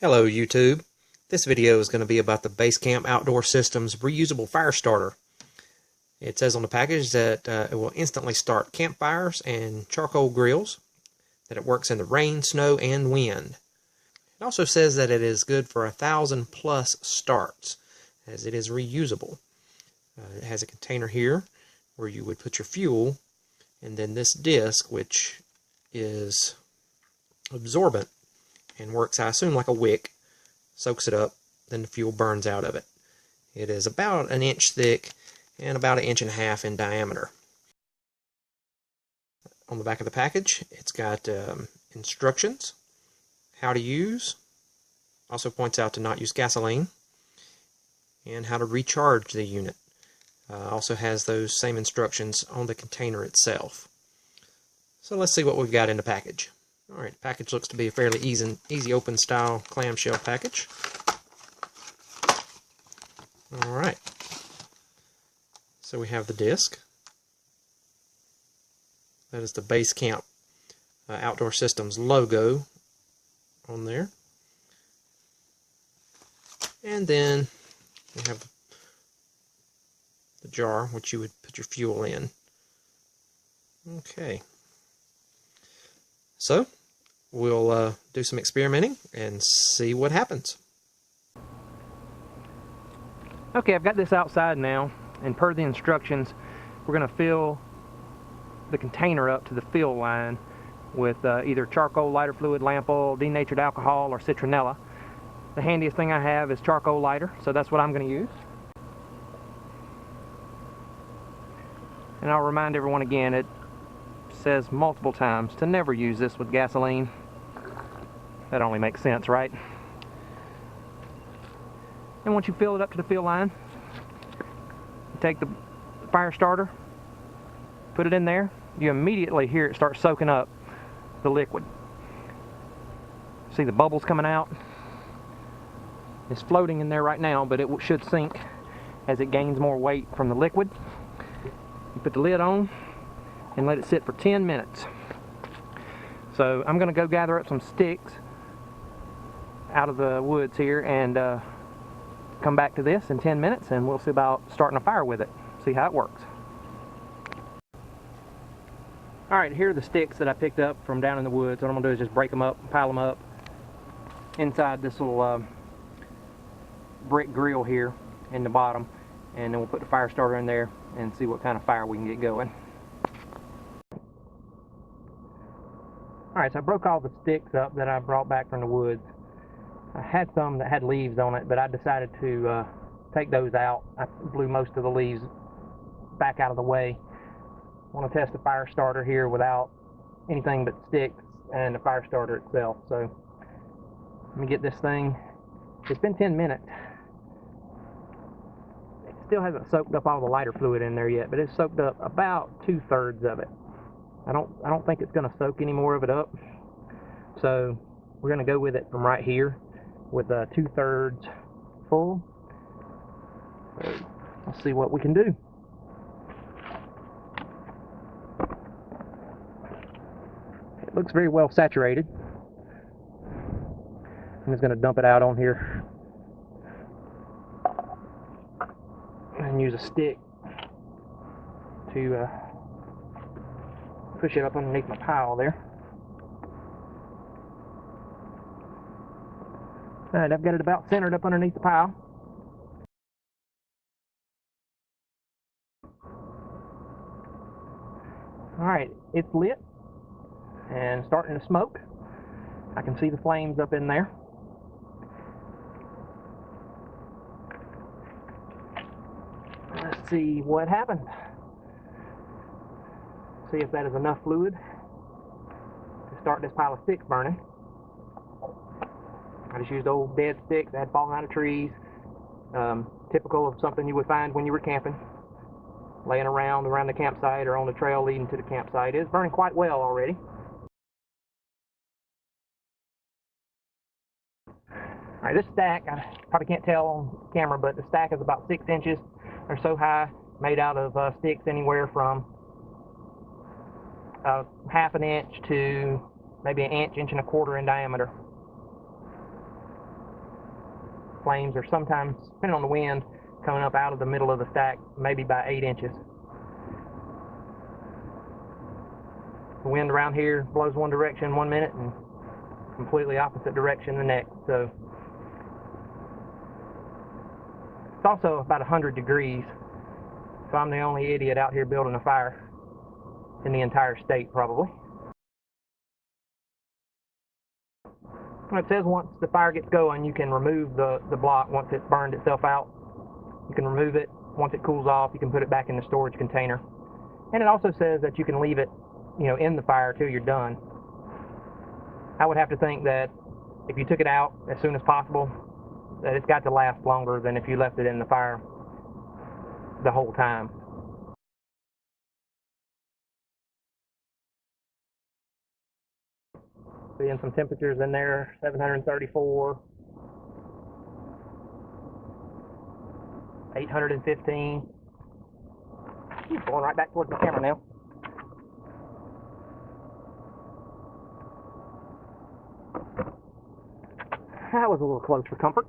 Hello YouTube. This video is going to be about the BaseCamp Outdoor Systems reusable fire starter. It says on the package that it will instantly start campfires and charcoal grills, that it works in the rain, snow, and wind. It also says that it is good for 1,000 plus starts, as it is reusable. It has a container here where you would put your fuel, and then this disc, which is absorbent and works, I assume, like a wick, soaks it up, then the fuel burns out of it. It is about 1 inch thick and about 1.5 inches in diameter. On the back of the package, it's got instructions, how to use, also points out to not use gasoline, and how to recharge the unit. Also has those same instructions on the container itself. So let's see what we've got in the package. Alright, the package looks to be a fairly easy open style clamshell package. Alright, so we have the disc. That is the BaseCamp Outdoor Systems logo on there. And then we have the jar, which you would put your fuel in. Okay. So, we'll do some experimenting and see what happens. Okay, I've got this outside now, and per the instructions, we're going to fill the container up to the fill line with either charcoal, lighter fluid, lamp oil, denatured alcohol, or citronella. The handiest thing I have is charcoal lighter, so that's what I'm going to use. And I'll remind everyone again, it says multiple times to never use this with gasoline. That only makes sense, right? And once you fill it up to the fill line, you take the fire starter, put it in there, you immediately hear it start soaking up the liquid. See the bubbles coming out? It's floating in there right now, but it should sink as it gains more weight from the liquid. You put the lid on and let it sit for 10 minutes. So I'm going to go gather up some sticks out of the woods here and come back to this in 10 minutes, and we'll see about starting a fire with it, see how it works. Alright, here are the sticks that I picked up from down in the woods. What I'm going to do is just break them up, pile them up inside this little brick grill here in the bottom, and then we'll put the fire starter in there and see what kind of fire we can get going. Alright, so I broke all the sticks up that I brought back from the woods. I had some that had leaves on it, but I decided to take those out. I blew most of the leaves back out of the way. I want to test the fire starter here without anything but sticks and the fire starter itself. So let me get this thing. It's been 10 minutes. It still hasn't soaked up all the lighter fluid in there yet, but it's soaked up about 2/3 of it. I don't think it's going to soak any more of it up. So we're going to go with it from right here with 2/3 full. So let's see what we can do. It looks very well saturated. I'm just going to dump it out on here and use a stick to push it up underneath my pile there. Alright, I've got it about centered up underneath the pile. Alright, it's lit and starting to smoke. I can see the flames up in there. Let's see what happens. See if that is enough fluid to start this pile of sticks burning. I just used old dead sticks that had fallen out of trees, typical of something you would find when you were camping, laying around the campsite or on the trail leading to the campsite. It's burning quite well already. Alright, this stack, I probably can't tell on camera, but the stack is about 6 inches or so high, made out of sticks anywhere from 1/2 inch to maybe 1 inch, 1.25 inches in diameter. flames are sometimes, depending on the wind, coming up out of the middle of the stack, maybe by 8 inches. The wind around here blows one direction 1 minute and completely opposite direction the next. So it's also about 100 degrees. So I'm the only idiot out here building a fire in the entire state, probably. It says once the fire gets going, you can remove the block once it's burned itself out. You can remove it. Once it cools off, you can put it back in the storage container. And it also says that you can leave it, in the fire till you're done. I would have to think that if you took it out as soon as possible, that it's got to last longer than if you left it in the fire the whole time. Seeing some temperatures in there, 734, 815. Going right back towards my camera now. That was a little close for comfort.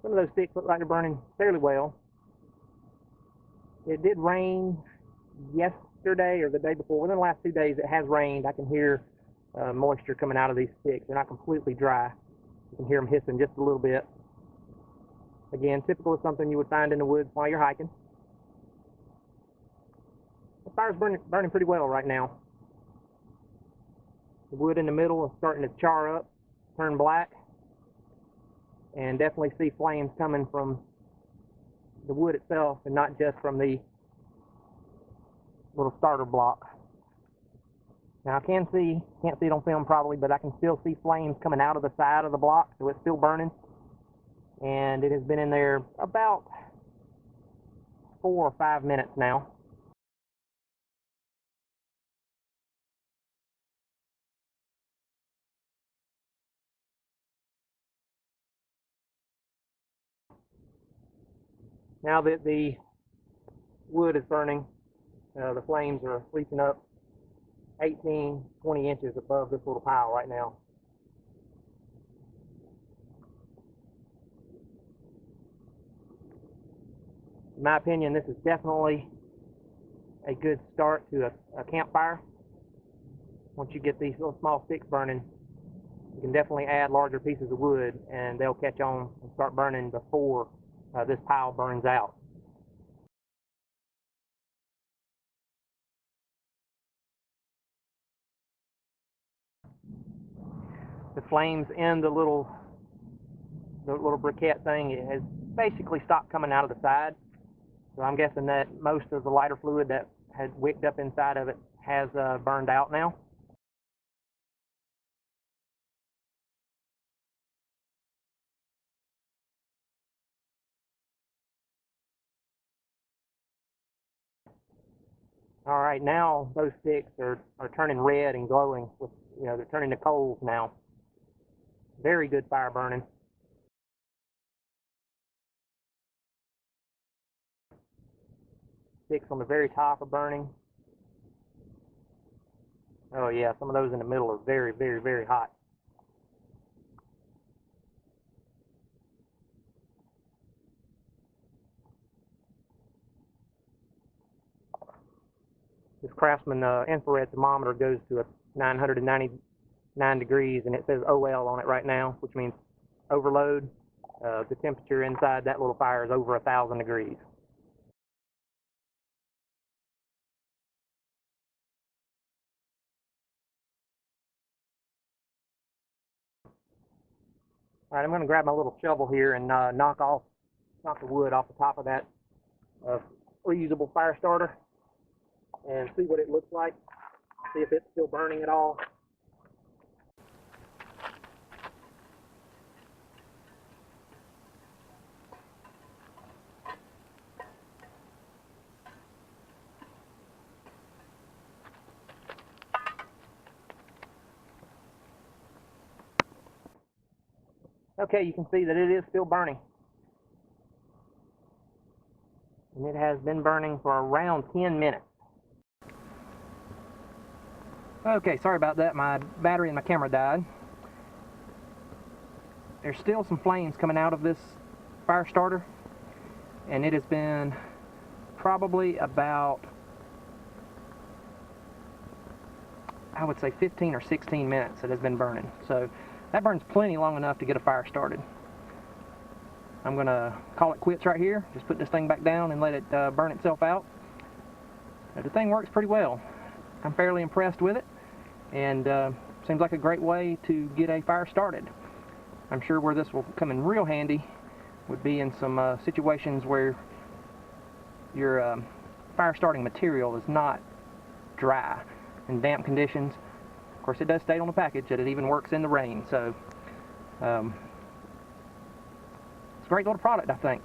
Some of those sticks look like they're burning fairly well. It did rain yesterday or the day before. Within the last 2 days it has rained. I can hear moisture coming out of these sticks. They're not completely dry. You can hear them hissing just a little bit. Again, typical of something you would find in the woods while you're hiking. The fire's burning pretty well right now. The wood in the middle is starting to char up, turn black, and definitely see flames coming from the wood itself and not just from the little starter block. Now I can't see it on film probably, but I can still see flames coming out of the side of the block, so it's still burning. And it has been in there about 4 or 5 minutes now. Now that the wood is burning, the flames are leaping up 18, 20 inches above this little pile right now. In my opinion, this is definitely a good start to a campfire. Once you get these little small sticks burning, you can definitely add larger pieces of wood and they'll catch on and start burning before this pile burns out. The flames in the little briquette thing, it has basically stopped coming out of the side. So I'm guessing that most of the lighter fluid that had wicked up inside of it has burned out now. All right, now those sticks are turning red and glowing with, they're turning to coals now. Very good fire burning. Sticks on the very top are burning. Oh yeah, some of those in the middle are very, very, very hot. This Craftsman infrared thermometer goes to 999 degrees, and it says OL on it right now, which means overload. The temperature inside that little fire is over 1,000 degrees. All right, I'm going to grab my little shovel here and knock the wood off the top of that reusable fire starter and see what it looks like, see if it's still burning at all. Okay, you can see that it is still burning. And it has been burning for around 10 minutes. Okay, sorry about that. My battery in my camera died. There's still some flames coming out of this fire starter, and it has been probably about, I would say 15 or 16 minutes it has been burning. So that burns plenty long enough to get a fire started. I'm gonna call it quits right here. Just put this thing back down and let it burn itself out. The thing works pretty well. I'm fairly impressed with it, and seems like a great way to get a fire started. I'm sure where this will come in real handy would be in some situations where your fire starting material is not dry in damp conditions. Of course, it does state on the package that it even works in the rain, so it's a great little product, I think.